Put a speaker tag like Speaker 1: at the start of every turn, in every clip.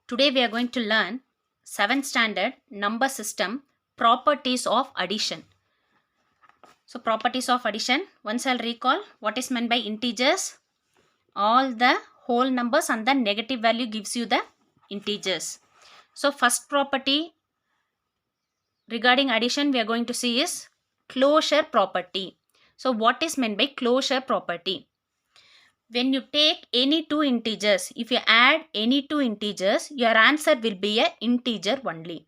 Speaker 1: Today we are going to learn 7th standard number system properties of addition. So properties of addition, once I'll recall what is meant by integers. All the whole numbers and the negative value gives you the integers. So first property regarding addition we are going to see is closure property. So what is meant by closure property? When you take any two integers, if you add any two integers, your answer will be a integer only.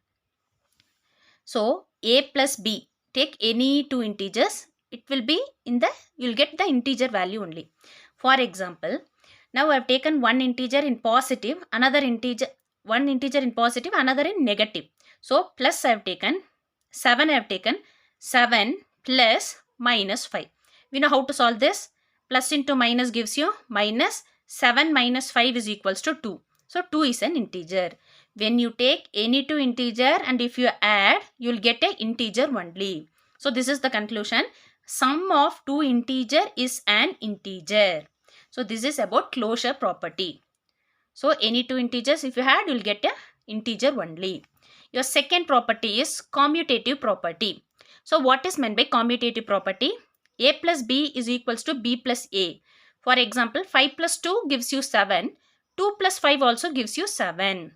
Speaker 1: So a plus b, take any two integers, it will be you'll get the integer value only. For example, now I have taken one integer in positive, one integer in positive, another in negative. So plus I have taken 7 plus minus 5. We know how to solve this. Plus into minus gives you minus. 7 minus 5 is equals to 2. So 2 is an integer. When you take any two integer and if you add, you will get an integer only. So this is the conclusion. Sum of two integer is an integer. So this is about closure property. So any two integers if you add, you will get an integer only. Your second property is commutative property. So what is meant by commutative property? A plus b is equals to b plus a. For example, 5 plus 2 gives you 7. 2 plus 5 also gives you 7.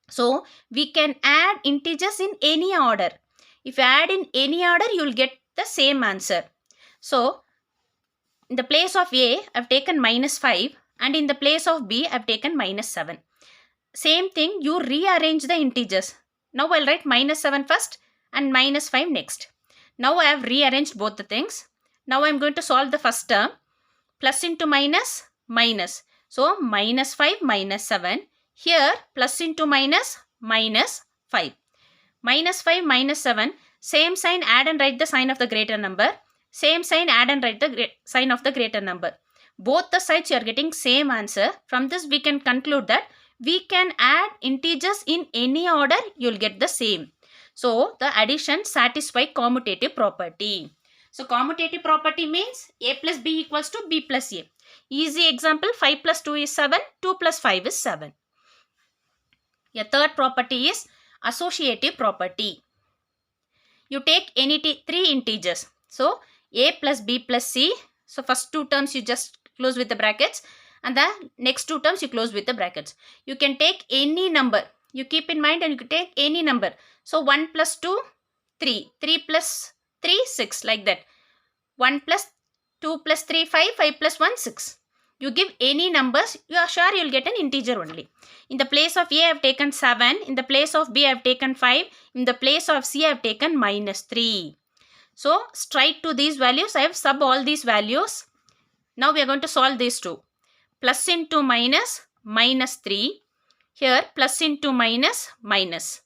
Speaker 1: So we can add integers in any order. If you add in any order, you will get the same answer. So in the place of a, I have taken minus 5 and in the place of b, I have taken minus 7. Same thing, you rearrange the integers. Now I'll write minus 7 first and minus 5 next. Now I have rearranged both the things. Now I'm going to solve the first term. Plus into minus, minus. So minus 5 minus 7. Here plus into minus, minus 5. Minus 5 minus 7. Same sign, add and write the sign of the greater number. Same sign, add and write the sign of the greater number. Both the sides you are getting same answer. From this we can conclude that we can add integers in any order, you will get the same. So the addition satisfies commutative property. So commutative property means a plus b equals to b plus a. Easy example, 5 plus 2 is 7, 2 plus 5 is 7. A third property is associative property. You take any three integers. So a plus b plus c. So first two terms you just close with the brackets and the next two terms you close with the brackets. You can take any number. You keep in mind and you can take any number. So 1 plus 2, 3. 3 plus 3, 6 like that. 1 plus 2 plus 3, 5. 5 plus 1, 6. You give any numbers, you are sure you will get an integer only. In the place of a I have taken 7. In the place of b I have taken 5. In the place of c I have taken minus 3. So straight to these values I have sub all these values. Now we are going to solve these two. Plus into minus, minus 3. Here plus into minus, minus.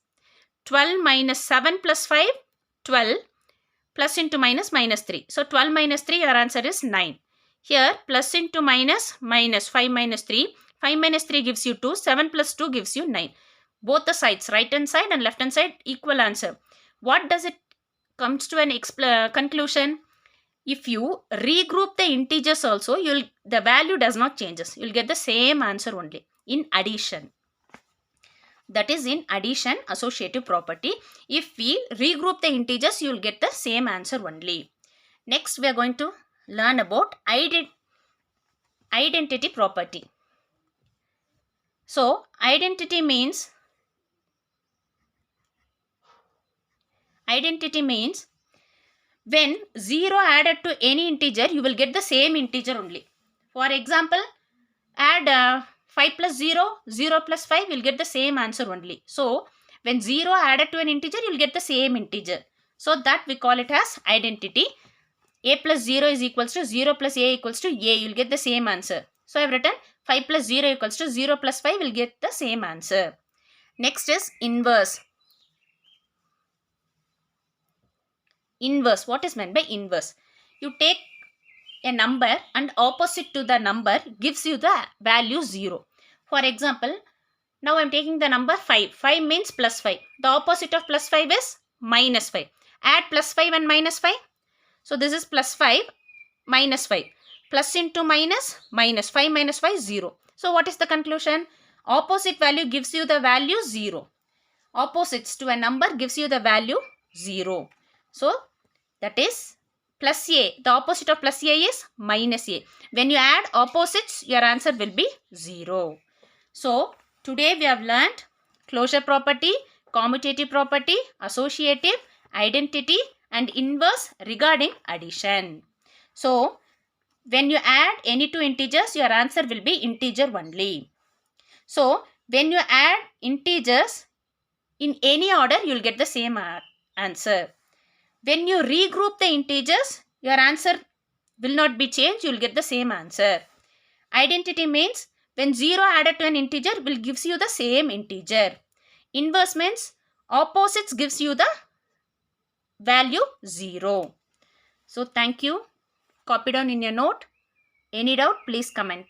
Speaker 1: 12 minus 7 plus 5, 12. Plus into minus, minus 3. So 12 minus 3, your answer is 9. Here plus into minus, minus 5 minus 3. 5 minus 3 gives you 2. 7 plus 2 gives you 9. Both the sides, right hand side and left hand side, equal answer. What does it comes to an conclusion? If you regroup the integers also, the value does not changes. You will get the same answer only in addition. That is in addition associative property. If we regroup the integers, you will get the same answer only. Next we are going to learn about identity property. So identity means when 0 added to any integer, you will get the same integer only. For example, add 5 plus 0, 0 plus 5, you will get the same answer only. So when 0 added to an integer, you will get the same integer. So that we call it as identity. A plus 0 is equals to 0 plus a equals to a. You will get the same answer. So I have written 5 plus 0 equals to 0 plus 5 will get the same answer. Next is inverse. Inverse. What is meant by inverse? You take a number and opposite to the number gives you the value 0. For example, now I am taking the number 5. 5 means plus 5. The opposite of plus 5 is minus 5. Add plus 5 and minus 5. So this is plus 5 minus 5. Plus into minus, minus 5 minus 5, 0. So what is the conclusion? Opposite value gives you the value 0. Opposites to a number gives you the value 0. So that is plus a. The opposite of plus a is minus a. When you add opposites, your answer will be 0. So today we have learnt closure property, commutative property, associative, identity and inverse regarding addition. So when you add any two integers, your answer will be integer only. So when you add integers in any order, you will get the same answer. When you regroup the integers, your answer will not be changed, you will get the same answer. Identity means when 0 added to an integer will gives you the same integer. Inverse means opposites gives you the value 0. So thank you. Copy down in your note. Any doubt, please comment.